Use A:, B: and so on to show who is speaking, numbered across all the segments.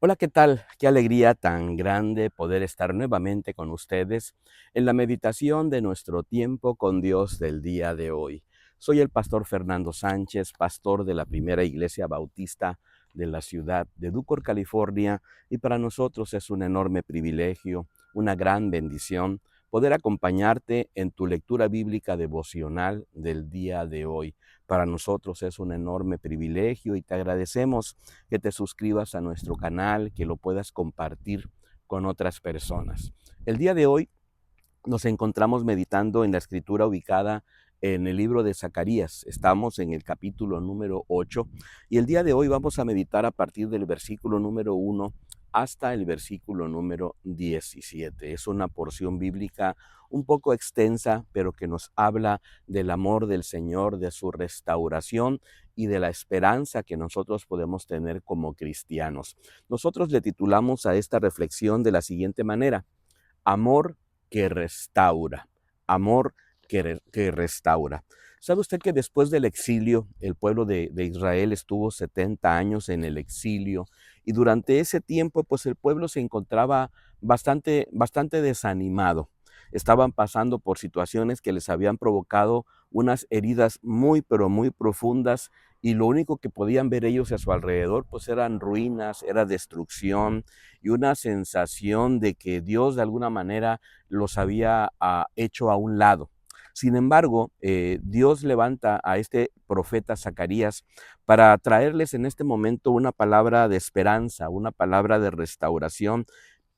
A: Hola, ¿qué tal? Qué alegría tan grande poder estar nuevamente con ustedes en la meditación de nuestro tiempo con Dios del día de hoy. Soy el pastor Fernando Sánchez, pastor de la Primera Iglesia Bautista de la ciudad de Ducor, California, y para nosotros es un enorme privilegio, una gran bendición poder acompañarte en tu lectura bíblica devocional del día de hoy. Para nosotros es un enorme privilegio y te agradecemos que te suscribas a nuestro canal, que lo puedas compartir con otras personas. El día de hoy nos encontramos meditando en la escritura ubicada en el libro de Zacarías. Estamos en el capítulo número 8 y el día de hoy vamos a meditar a partir del versículo número 1 hasta el versículo número 17. Es una porción bíblica un poco extensa, pero que nos habla del amor del Señor, de su restauración y de la esperanza que nosotros podemos tener como cristianos. Nosotros le titulamos a esta reflexión de la siguiente manera: Amor que restaura, amor que restaura. ¿Sabe usted que después del exilio, el pueblo de Israel estuvo 70 años en el exilio? Y durante ese tiempo, pues el pueblo se encontraba bastante desanimado. Estaban pasando por situaciones que les habían provocado unas heridas muy, pero muy profundas, y lo único que podían ver ellos a su alrededor, pues eran ruinas, era destrucción, y una sensación de que Dios de alguna manera los había hecho a un lado. Sin embargo, Dios levanta a este profeta Zacarías para traerles en este momento una palabra de esperanza, una palabra de restauración,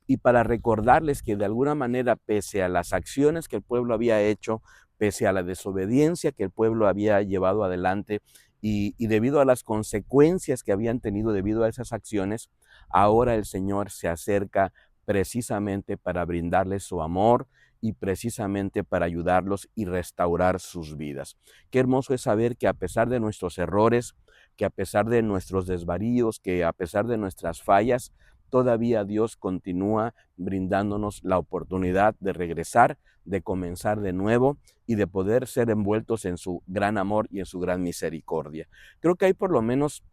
A: y para recordarles que de alguna manera, pese a las acciones que el pueblo había hecho, pese a la desobediencia que el pueblo había llevado adelante, y debido a las consecuencias que habían tenido debido a esas acciones, ahora el Señor se acerca precisamente para brindarles su amor y precisamente para ayudarlos y restaurar sus vidas. Qué hermoso es saber que a pesar de nuestros errores, que a pesar de nuestros desvaríos, que a pesar de nuestras fallas, todavía Dios continúa brindándonos la oportunidad de regresar, de comenzar de nuevo y de poder ser envueltos en su gran amor y en su gran misericordia. Creo que hay por lo menos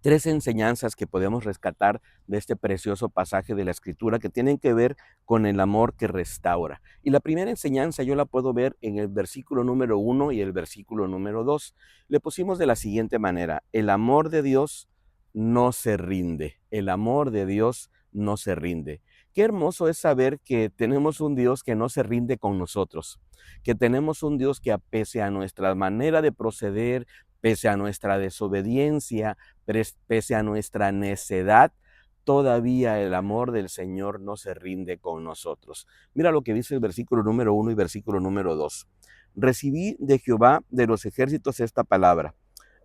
A: tres enseñanzas que podemos rescatar de este precioso pasaje de la Escritura que tienen que ver con el amor que restaura. Y la primera enseñanza yo la puedo ver en el versículo número 1 y el versículo número 2. Le pusimos de la siguiente manera: el amor de Dios no se rinde, el amor de Dios no se rinde. Qué hermoso es saber que tenemos un Dios que no se rinde con nosotros, que tenemos un Dios que, pese a nuestra manera de proceder, pese a nuestra desobediencia, pese a nuestra necedad, todavía el amor del Señor no se rinde con nosotros. Mira lo que dice el versículo número 1 y versículo número 2. Recibí de Jehová de los ejércitos esta palabra.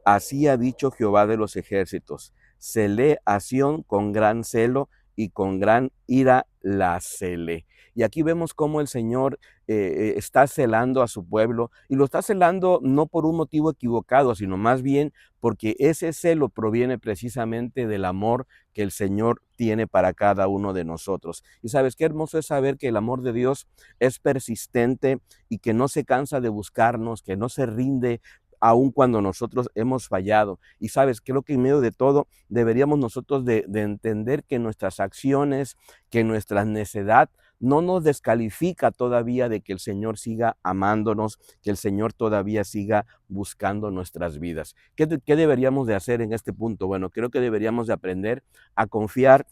A: Así ha dicho Jehová de los ejércitos: celé a Sión con gran celo y con gran ira la celé. Y aquí vemos cómo el Señor está celando a su pueblo, y lo está celando no por un motivo equivocado, sino más bien porque ese celo proviene precisamente del amor que el Señor tiene para cada uno de nosotros. Y sabes qué hermoso es saber que el amor de Dios es persistente y que no se cansa de buscarnos, que no se rinde aun cuando nosotros hemos fallado. Y sabes, creo que en medio de todo deberíamos nosotros de entender que nuestras acciones, que nuestra necedad no nos descalifica todavía de que el Señor siga amándonos, que el Señor todavía siga buscando nuestras vidas. ¿Qué deberíamos de hacer en este punto? Bueno, creo que deberíamos de aprender a confiar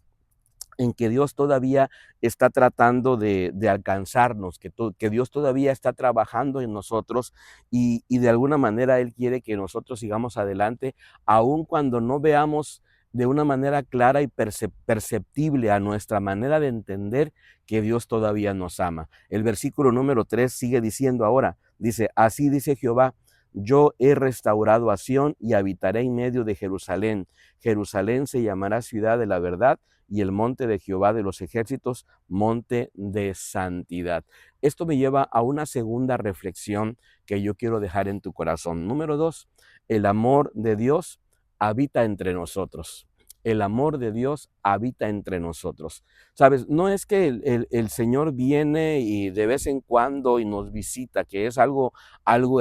A: en que Dios todavía está tratando de alcanzarnos, que Dios todavía está trabajando en nosotros, y de alguna manera Él quiere que nosotros sigamos adelante, aun cuando no veamos de una manera clara y perceptible a nuestra manera de entender que Dios todavía nos ama. El versículo número 3 sigue diciendo ahora, dice: así dice Jehová, yo he restaurado a Sión y habitaré en medio de Jerusalén. Jerusalén se llamará ciudad de la verdad, y el monte de Jehová de los ejércitos, monte de santidad. Esto me lleva a una segunda reflexión que yo quiero dejar en tu corazón. Número 2, el amor de Dios habita entre nosotros. el amor de Dios habita entre nosotros. ¿Sabes? No es que el Señor viene y de vez en cuando y nos visita, que es algo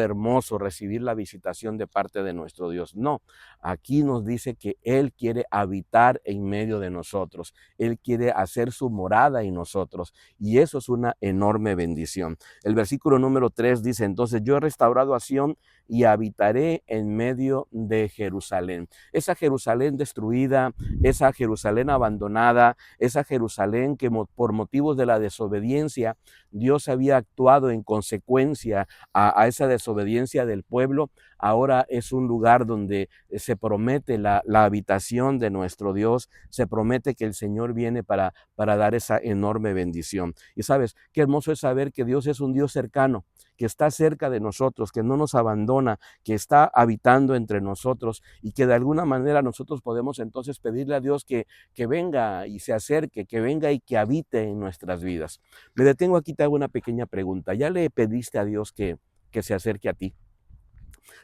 A: hermoso recibir la visitación de parte de nuestro Dios. No, aquí nos dice que Él quiere habitar en medio de nosotros. Él quiere hacer su morada en nosotros y eso es una enorme bendición. El versículo número 3 dice, entonces yo he restaurado a Sión y habitaré en medio de Jerusalén. Esa Jerusalén destruida, esa Jerusalén abandonada, esa Jerusalén que por motivos de la desobediencia Dios había actuado en consecuencia a esa desobediencia del pueblo, ahora es un lugar donde se promete la habitación de nuestro Dios, se promete que el Señor viene para dar esa enorme bendición. Y sabes, qué hermoso es saber que Dios es un Dios cercano, que está cerca de nosotros, que no nos abandona, que está habitando entre nosotros y que de alguna manera nosotros podemos entonces pedirle a Dios que venga y se acerque, que venga y que habite en nuestras vidas. Me detengo aquí, te hago una pequeña pregunta. ¿Ya le pediste a Dios que se acerque a ti?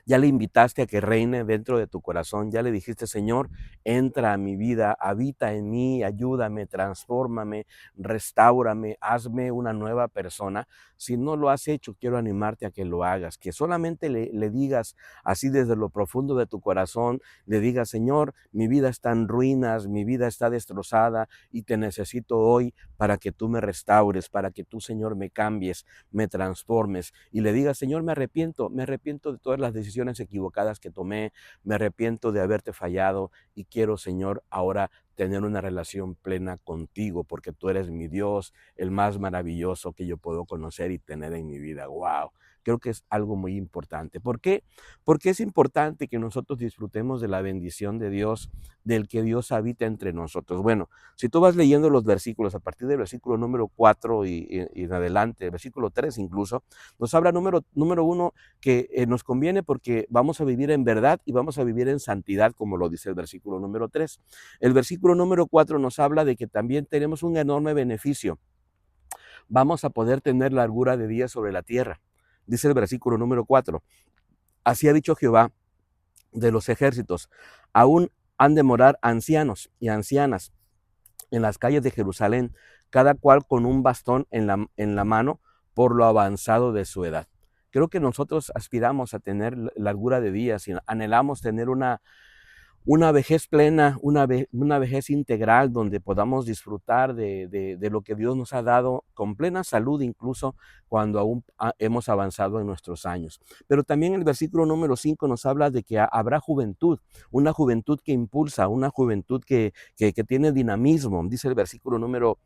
A: Ya le invitaste a que reine dentro de tu corazón, ya le dijiste, Señor, entra a mi vida, habita en mí, ayúdame, transfórmame, restáurame, hazme una nueva persona. Si no lo has hecho, quiero animarte a que lo hagas, que solamente le digas así desde lo profundo de tu corazón, le digas, Señor, mi vida está en ruinas, mi vida está destrozada y te necesito hoy para que tú me restaures, para que tú, Señor, me cambies, me transformes y le digas, Señor, me arrepiento de todas las decisiones equivocadas que tomé, me arrepiento de haberte fallado y quiero, Señor, ahora tener una relación plena contigo, porque tú eres mi Dios, el más maravilloso que yo puedo conocer y tener en mi vida. ¡Wow! Creo que es algo muy importante. ¿Por qué? Porque es importante que nosotros disfrutemos de la bendición de Dios, del que Dios habita entre nosotros. Bueno, si tú vas leyendo los versículos a partir del versículo número 4 y en adelante, versículo 3 incluso, nos habla número uno que nos conviene porque vamos a vivir en verdad y vamos a vivir en santidad, como lo dice el versículo número 3. El versículo número 4 nos habla de que también tenemos un enorme beneficio. Vamos a poder tener largura de días sobre la tierra. Dice el versículo número 4. Así ha dicho Jehová de los ejércitos. Aún han de morar ancianos y ancianas en las calles de Jerusalén, cada cual con un bastón en la mano por lo avanzado de su edad. Creo que nosotros aspiramos a tener largura de días y anhelamos tener una vejez plena, una vejez integral donde podamos disfrutar de lo que Dios nos ha dado con plena salud, incluso cuando aún hemos avanzado en nuestros años. Pero también el versículo número 5 nos habla de que habrá juventud, una juventud que impulsa, una juventud que tiene dinamismo, dice el versículo número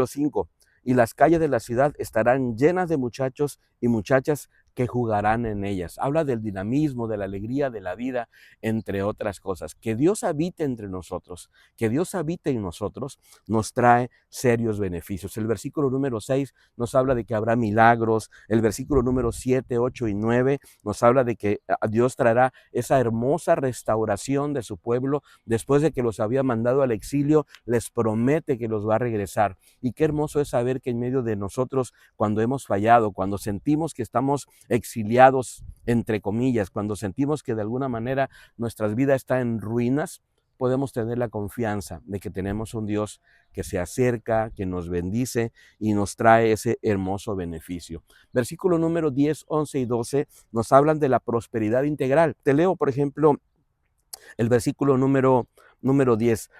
A: 5. Y las calles de la ciudad estarán llenas de muchachos y muchachas que jugarán en ellas. Habla del dinamismo, de la alegría de la vida, entre otras cosas. Que Dios habite entre nosotros, que Dios habite en nosotros, nos trae serios beneficios. El versículo número 6 nos habla de que habrá milagros. El versículo número 7, 8 y 9 nos habla de que Dios traerá esa hermosa restauración de su pueblo. Después de que los había mandado al exilio, les promete que los va a regresar. Y qué hermoso es saber que en medio de nosotros, cuando hemos fallado, cuando sentimos que estamos exiliados, entre comillas, cuando sentimos que de alguna manera nuestras vidas están en ruinas, podemos tener la confianza de que tenemos un Dios que se acerca, que nos bendice y nos trae ese hermoso beneficio. Versículo número 10, 11 y 12 nos hablan de la prosperidad integral. Te leo, por ejemplo, el versículo número 10,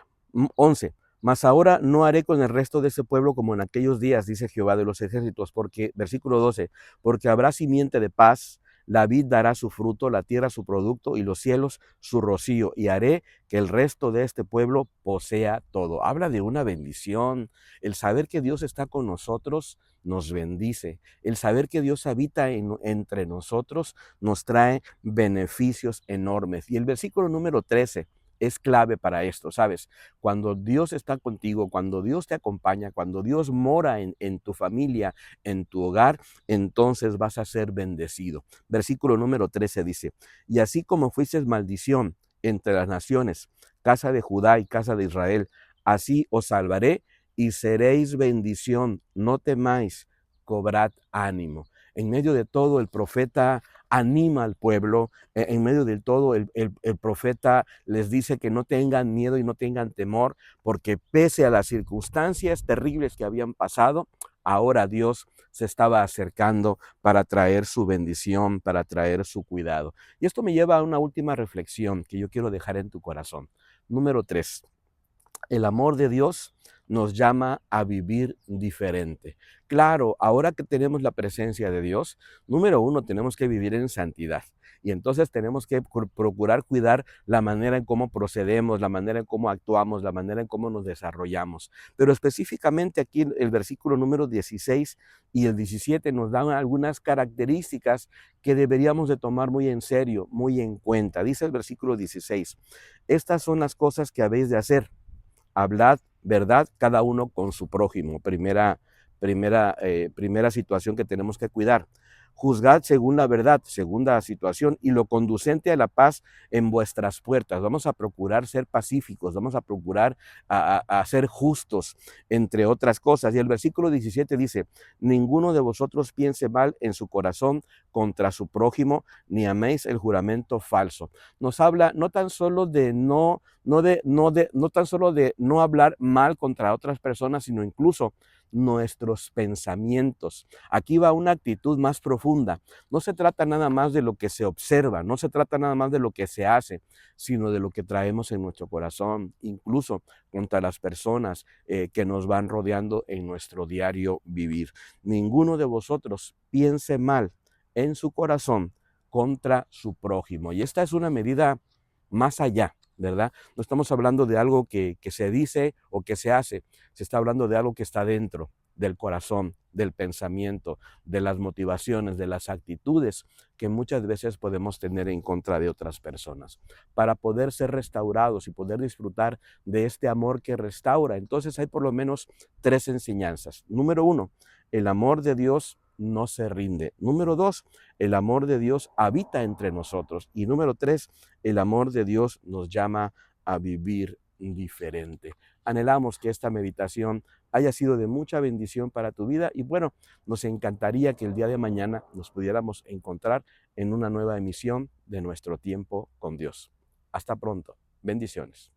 A: 11. Mas ahora no haré con el resto de ese pueblo como en aquellos días, dice Jehová de los ejércitos, porque, versículo 12, porque habrá simiente de paz, la vid dará su fruto, la tierra su producto y los cielos su rocío, y haré que el resto de este pueblo posea todo. Habla de una bendición. El saber que Dios está con nosotros nos bendice. El saber que Dios habita entre nosotros nos trae beneficios enormes. Y el versículo número 13 es clave para esto, ¿sabes? Cuando Dios está contigo, cuando Dios te acompaña, cuando Dios mora en tu familia, en tu hogar, entonces vas a ser bendecido. Versículo número 13 dice, y así como fuisteis maldición entre las naciones, casa de Judá y casa de Israel, así os salvaré y seréis bendición. No temáis, cobrad ánimo. En medio de todo, el profeta anima al pueblo. En medio del todo, el profeta les dice que no tengan miedo y no tengan temor, porque pese a las circunstancias terribles que habían pasado, ahora Dios se estaba acercando para traer su bendición, para traer su cuidado. Y esto me lleva a una última reflexión que yo quiero dejar en tu corazón. Número 3. El amor de Dios nos llama a vivir diferente. Claro, ahora que tenemos la presencia de Dios, número uno, tenemos que vivir en santidad. Y entonces tenemos que procurar cuidar la manera en cómo procedemos, la manera en cómo actuamos, la manera en cómo nos desarrollamos. Pero específicamente aquí el versículo número 16 y el 17 nos dan algunas características que deberíamos de tomar muy en serio, muy en cuenta. Dice el versículo 16, estas son las cosas que habéis de hacer. Hablad verdad cada uno con su prójimo. Primera situación que tenemos que cuidar. Juzgad según la verdad, segunda situación, y lo conducente a la paz en vuestras puertas. Vamos a procurar ser pacíficos, vamos a procurar a ser justos, entre otras cosas. Y el versículo 17 dice, ninguno de vosotros piense mal en su corazón contra su prójimo, ni améis el juramento falso. Nos habla no tan solo de no tan solo de no hablar mal contra otras personas, sino incluso nuestros pensamientos. Aquí va una actitud más profunda. No se trata nada más de lo que se observa, no se trata nada más de lo que se hace, sino de lo que traemos en nuestro corazón, incluso contra las personas que nos van rodeando en nuestro diario vivir. Ninguno de vosotros piense mal en su corazón contra su prójimo. Y esta es una medida más allá, ¿verdad? No estamos hablando de algo que se dice o que se hace, se está hablando de algo que está dentro del corazón, del pensamiento, de las motivaciones, de las actitudes que muchas veces podemos tener en contra de otras personas. Para poder ser restaurados y poder disfrutar de este amor que restaura, entonces hay por lo menos 3 enseñanzas. Número 1, el amor de Dios no se rinde. Número 2, el amor de Dios habita entre nosotros. Y número 3, el amor de Dios nos llama a vivir diferente. Anhelamos que esta meditación haya sido de mucha bendición para tu vida y bueno, nos encantaría que el día de mañana nos pudiéramos encontrar en una nueva emisión de Nuestro Tiempo con Dios. Hasta pronto. Bendiciones.